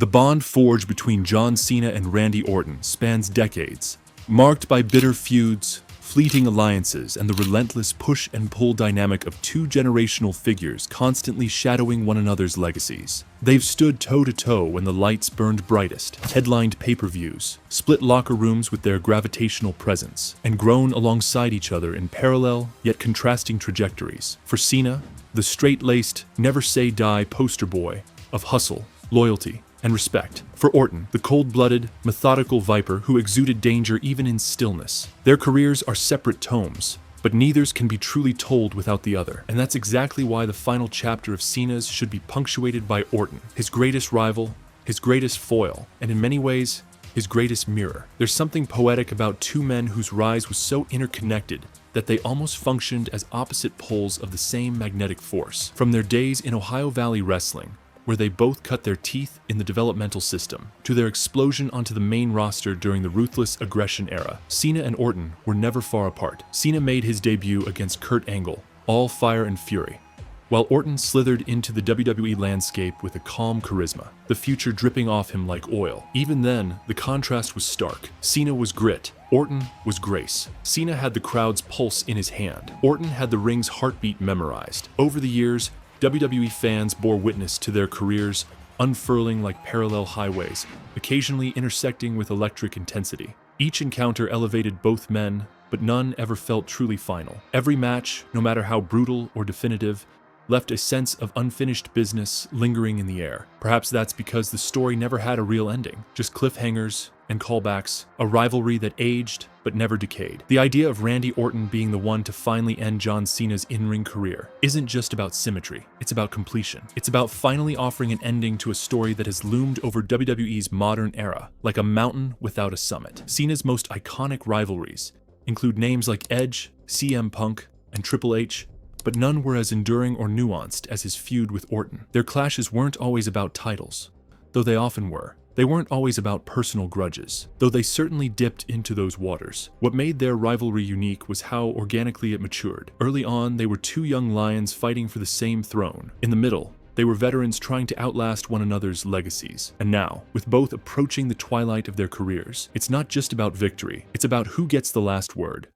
The bond forged between John Cena and Randy Orton spans decades, marked by bitter feuds, fleeting alliances, and the relentless push and pull dynamic of two generational figures constantly shadowing one another's legacies. They've stood toe-to-toe when the lights burned brightest, headlined pay-per-views, split locker rooms with their gravitational presence, and grown alongside each other in parallel yet contrasting trajectories. For Cena, the straight-laced, never-say-die poster boy of hustle, loyalty, and respect. For Orton, the cold-blooded, methodical viper who exuded danger even in stillness. Their careers are separate tomes, but neither's can be truly told without the other. And that's exactly why the final chapter of Cena's should be punctuated by Orton, his greatest rival, his greatest foil, and in many ways, his greatest mirror. There's something poetic about two men whose rise was so interconnected that they almost functioned as opposite poles of the same magnetic force. From their days in Ohio Valley Wrestling, where they both cut their teeth in the developmental system, to their explosion onto the main roster during the ruthless aggression era, Cena and Orton were never far apart. Cena made his debut against Kurt Angle, all fire and fury, while Orton slithered into the WWE landscape with a calm charisma, the future dripping off him like oil. Even then, the contrast was stark. Cena was grit, Orton was grace. Cena had the crowd's pulse in his hand. Orton had the ring's heartbeat memorized. Over the years, WWE fans bore witness to their careers unfurling like parallel highways, occasionally intersecting with electric intensity. Each encounter elevated both men, but none ever felt truly final. Every match, no matter how brutal or definitive, left a sense of unfinished business lingering in the air. Perhaps that's because the story never had a real ending, just cliffhangers and callbacks, a rivalry that aged but never decayed. The idea of Randy Orton being the one to finally end John Cena's in-ring career isn't just about symmetry, it's about completion. It's about finally offering an ending to a story that has loomed over WWE's modern era, like a mountain without a summit. Cena's most iconic rivalries include names like Edge, CM Punk, and Triple H, but none were as enduring or nuanced as his feud with Orton. Their clashes weren't always about titles, though they often were. They weren't always about personal grudges, though they certainly dipped into those waters. What made their rivalry unique was how organically it matured. Early on, they were two young lions fighting for the same throne. In the middle, they were veterans trying to outlast one another's legacies. And now, with both approaching the twilight of their careers, it's not just about victory, it's about who gets the last word.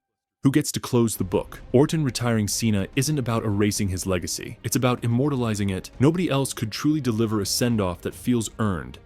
Who gets to close the book? Orton retiring Cena isn't about erasing his legacy. It's about immortalizing it. Nobody else could truly deliver a send-off that feels earned,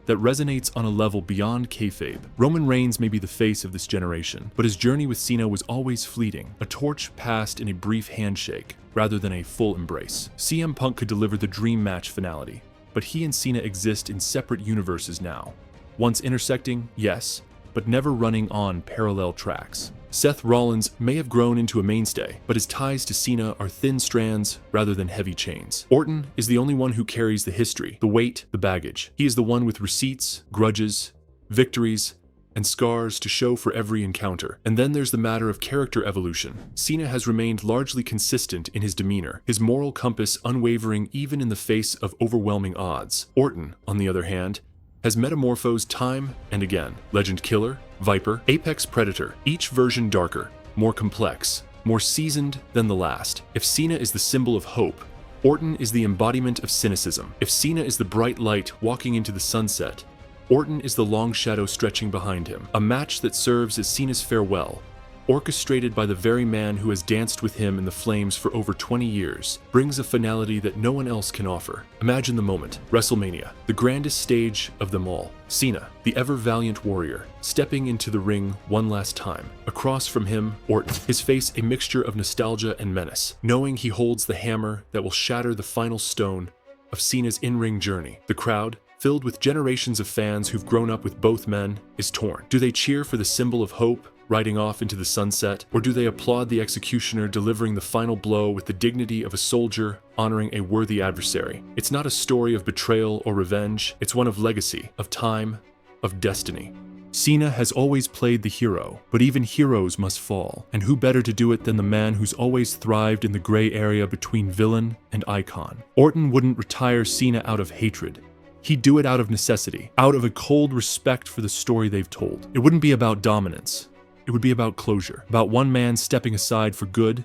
that resonates on a level beyond kayfabe. Roman Reigns may be the face of this generation, but his journey with Cena was always fleeting, a torch passed in a brief handshake rather than a full embrace. CM Punk could deliver the dream match finality, but he and Cena exist in separate universes now. Once intersecting, yes, but never running on parallel tracks. Seth Rollins may have grown into a mainstay, but his ties to Cena are thin strands rather than heavy chains. Orton is the only one who carries the history, the weight, the baggage. He is the one with receipts, grudges, victories, and scars to show for every encounter. And then there's the matter of character evolution. Cena has remained largely consistent in his demeanor, his moral compass unwavering even in the face of overwhelming odds. Orton, on the other hand, has metamorphosed time and again. Legend killer, viper, apex predator, each version darker, more complex, more seasoned than the last. If Cena is the symbol of hope, Orton is the embodiment of cynicism. If Cena is the bright light walking into the sunset, Orton is the long shadow stretching behind him. A match that serves as Cena's farewell, orchestrated by the very man who has danced with him in the flames for over 20 years, brings a finality that no one else can offer. Imagine the moment. WrestleMania, the grandest stage of them all. Cena, the ever-valiant warrior, stepping into the ring one last time. Across from him, Orton, his face a mixture of nostalgia and menace, knowing he holds the hammer that will shatter the final stone of Cena's in-ring journey. The crowd, filled with generations of fans who've grown up with both men, is torn. Do they cheer for the symbol of hope, riding off into the sunset, or do they applaud the executioner delivering the final blow with the dignity of a soldier honoring a worthy adversary? It's not a story of betrayal or revenge, it's one of legacy, of time, of destiny. Cena has always played the hero, but even heroes must fall, and who better to do it than the man who's always thrived in the gray area between villain and icon? Orton wouldn't retire Cena out of hatred. He'd do it out of necessity, out of a cold respect for the story they've told. It wouldn't be about dominance. It would be about closure, about one man stepping aside for good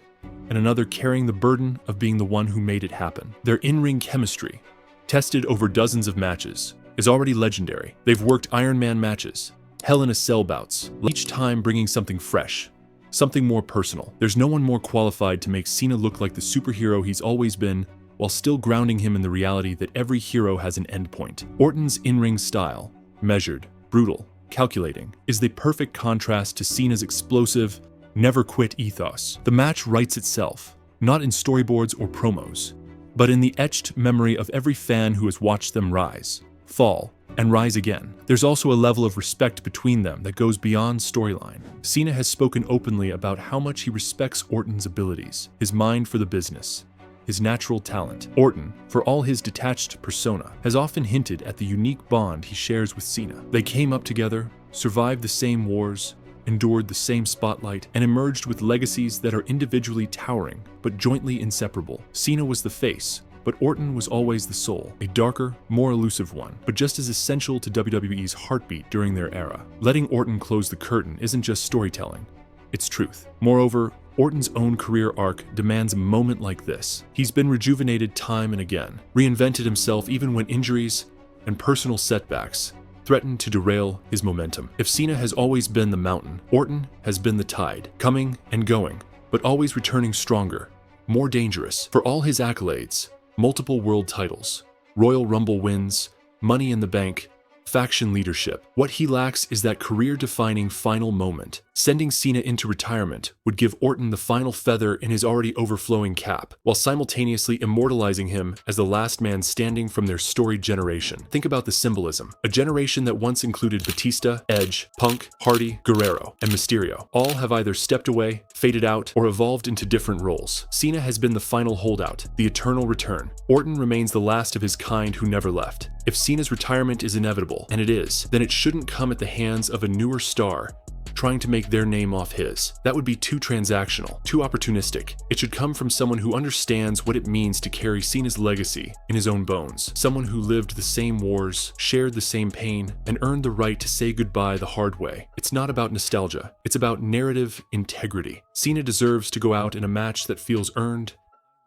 and another carrying the burden of being the one who made it happen. Their in-ring chemistry, tested over dozens of matches, is already legendary. They've worked Iron Man matches, Hell in a Cell bouts, each time bringing something fresh, something more personal. There's no one more qualified to make Cena look like the superhero he's always been, while still grounding him in the reality that every hero has an endpoint. Orton's in-ring style, measured, brutal, calculating, is the perfect contrast to Cena's explosive, never-quit ethos. The match writes itself, not in storyboards or promos, but in the etched memory of every fan who has watched them rise, fall, and rise again. There's also a level of respect between them that goes beyond storyline. Cena has spoken openly about how much he respects Orton's abilities, his mind for the business, his natural talent. Orton, for all his detached persona, has often hinted at the unique bond he shares with Cena. They came up together, survived the same wars, endured the same spotlight, and emerged with legacies that are individually towering, but jointly inseparable. Cena was the face, but Orton was always the soul, a darker, more elusive one, but just as essential to WWE's heartbeat during their era. Letting Orton close the curtain isn't just storytelling, it's truth. Moreover, Orton's own career arc demands a moment like this. He's been rejuvenated time and again, reinvented himself even when injuries and personal setbacks threatened to derail his momentum. If Cena has always been the mountain, Orton has been the tide, coming and going, but always returning stronger, more dangerous. For all his accolades, multiple world titles, Royal Rumble wins, Money in the Bank, faction leadership, what he lacks is that career-defining final moment. Sending Cena into retirement would give Orton the final feather in his already overflowing cap, while simultaneously immortalizing him as the last man standing from their storied generation. Think about the symbolism. A generation that once included Batista, Edge, Punk, Hardy, Guerrero, and Mysterio. All have either stepped away, faded out, or evolved into different roles. Cena has been the final holdout, the eternal return. Orton remains the last of his kind who never left. If Cena's retirement is inevitable, and it is, then it shouldn't come at the hands of a newer star trying to make their name off his. That would be too transactional, too opportunistic. It should come from someone who understands what it means to carry Cena's legacy in his own bones. Someone who lived the same wars, shared the same pain, and earned the right to say goodbye the hard way. It's not about nostalgia, it's about narrative integrity. Cena deserves to go out in a match that feels earned,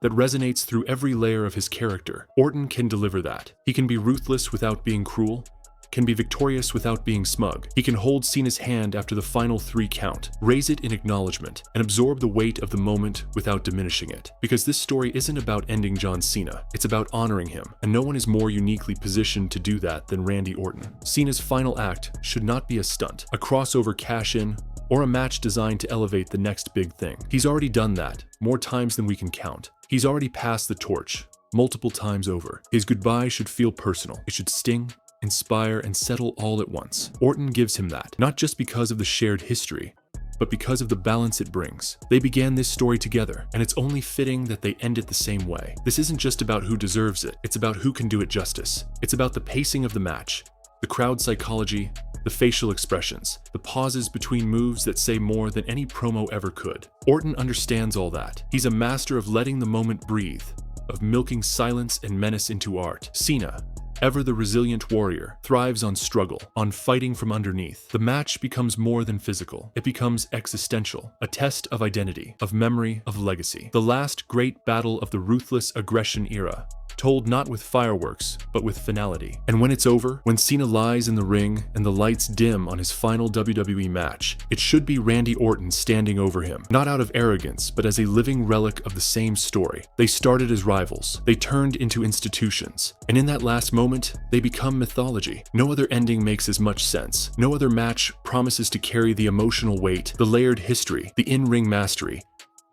that resonates through every layer of his character. Orton can deliver that. He can be ruthless without being cruel, can be victorious without being smug. He can hold Cena's hand after the final 3 count, raise it in acknowledgement, and absorb the weight of the moment without diminishing it. Because this story isn't about ending John Cena, it's about honoring him, and no one is more uniquely positioned to do that than Randy Orton. Cena's final act should not be a stunt, a crossover cash-in, or a match designed to elevate the next big thing. He's already done that, more times than we can count. He's already passed the torch, multiple times over. His goodbye should feel personal. It should sting, inspire, and settle all at once. Orton gives him that, not just because of the shared history, but because of the balance it brings. They began this story together, and it's only fitting that they end it the same way. This isn't just about who deserves it, it's about who can do it justice. It's about the pacing of the match, the crowd psychology, the facial expressions, the pauses between moves that say more than any promo ever could. Orton understands all that. He's a master of letting the moment breathe, of milking silence and menace into art. Cena, ever the resilient warrior, thrives on struggle, on fighting from underneath. The match becomes more than physical. It becomes existential, a test of identity, of memory, of legacy. The last great battle of the ruthless aggression era, told not with fireworks, but with finality. And when it's over, when Cena lies in the ring and the lights dim on his final WWE match, it should be Randy Orton standing over him, not out of arrogance, but as a living relic of the same story. They started as rivals, they turned into institutions, and in that last moment, they become mythology. No other ending makes as much sense. No other match promises to carry the emotional weight, the layered history, the in-ring mastery,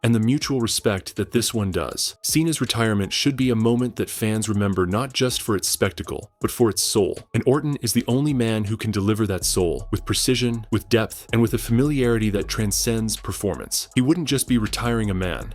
and the mutual respect that this one does. Cena's retirement should be a moment that fans remember not just for its spectacle, but for its soul. And Orton is the only man who can deliver that soul, with precision, with depth, and with a familiarity that transcends performance. He wouldn't just be retiring a man,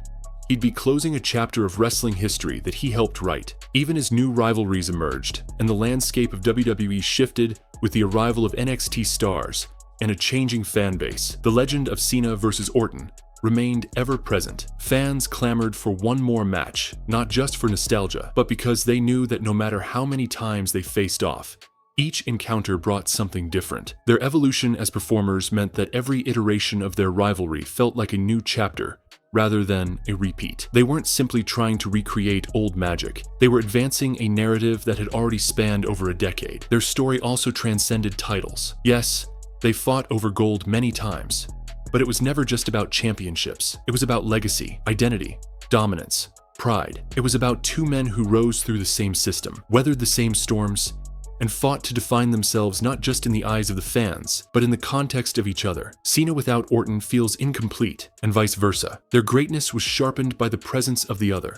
he'd be closing a chapter of wrestling history that he helped write. Even as new rivalries emerged, and the landscape of WWE shifted with the arrival of NXT stars and a changing fan base, the legend of Cena versus Orton remained ever present. Fans clamored for one more match, not just for nostalgia, but because they knew that no matter how many times they faced off, each encounter brought something different. Their evolution as performers meant that every iteration of their rivalry felt like a new chapter, rather than a repeat. They weren't simply trying to recreate old magic. They were advancing a narrative that had already spanned over a decade. Their story also transcended titles. Yes, they fought over gold many times, but it was never just about championships. It was about legacy, identity, dominance, pride. It was about two men who rose through the same system, weathered the same storms, and fought to define themselves not just in the eyes of the fans, but in the context of each other. Cena without Orton feels incomplete, and vice versa. Their greatness was sharpened by the presence of the other.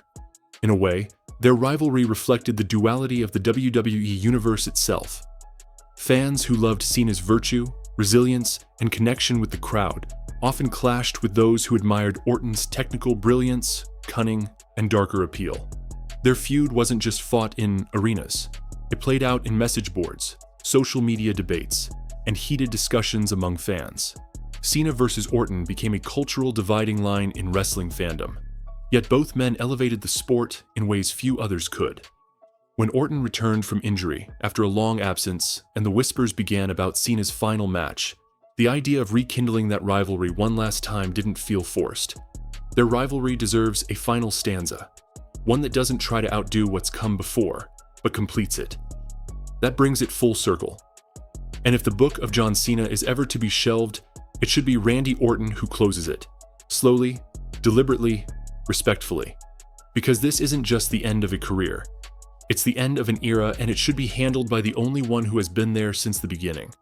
In a way, their rivalry reflected the duality of the WWE universe itself. Fans who loved Cena's virtue, resilience, and connection with the crowd often clashed with those who admired Orton's technical brilliance, cunning, and darker appeal. Their feud wasn't just fought in arenas. It played out in message boards, social media debates, and heated discussions among fans. Cena versus Orton became a cultural dividing line in wrestling fandom, yet both men elevated the sport in ways few others could. When Orton returned from injury after a long absence and the whispers began about Cena's final match, the idea of rekindling that rivalry one last time didn't feel forced. Their rivalry deserves a final stanza, one that doesn't try to outdo what's come before, but completes it. That brings it full circle. And if the book of John Cena is ever to be shelved, it should be Randy Orton who closes it. Slowly, deliberately, respectfully. Because this isn't just the end of a career. It's the end of an era, and it should be handled by the only one who has been there since the beginning.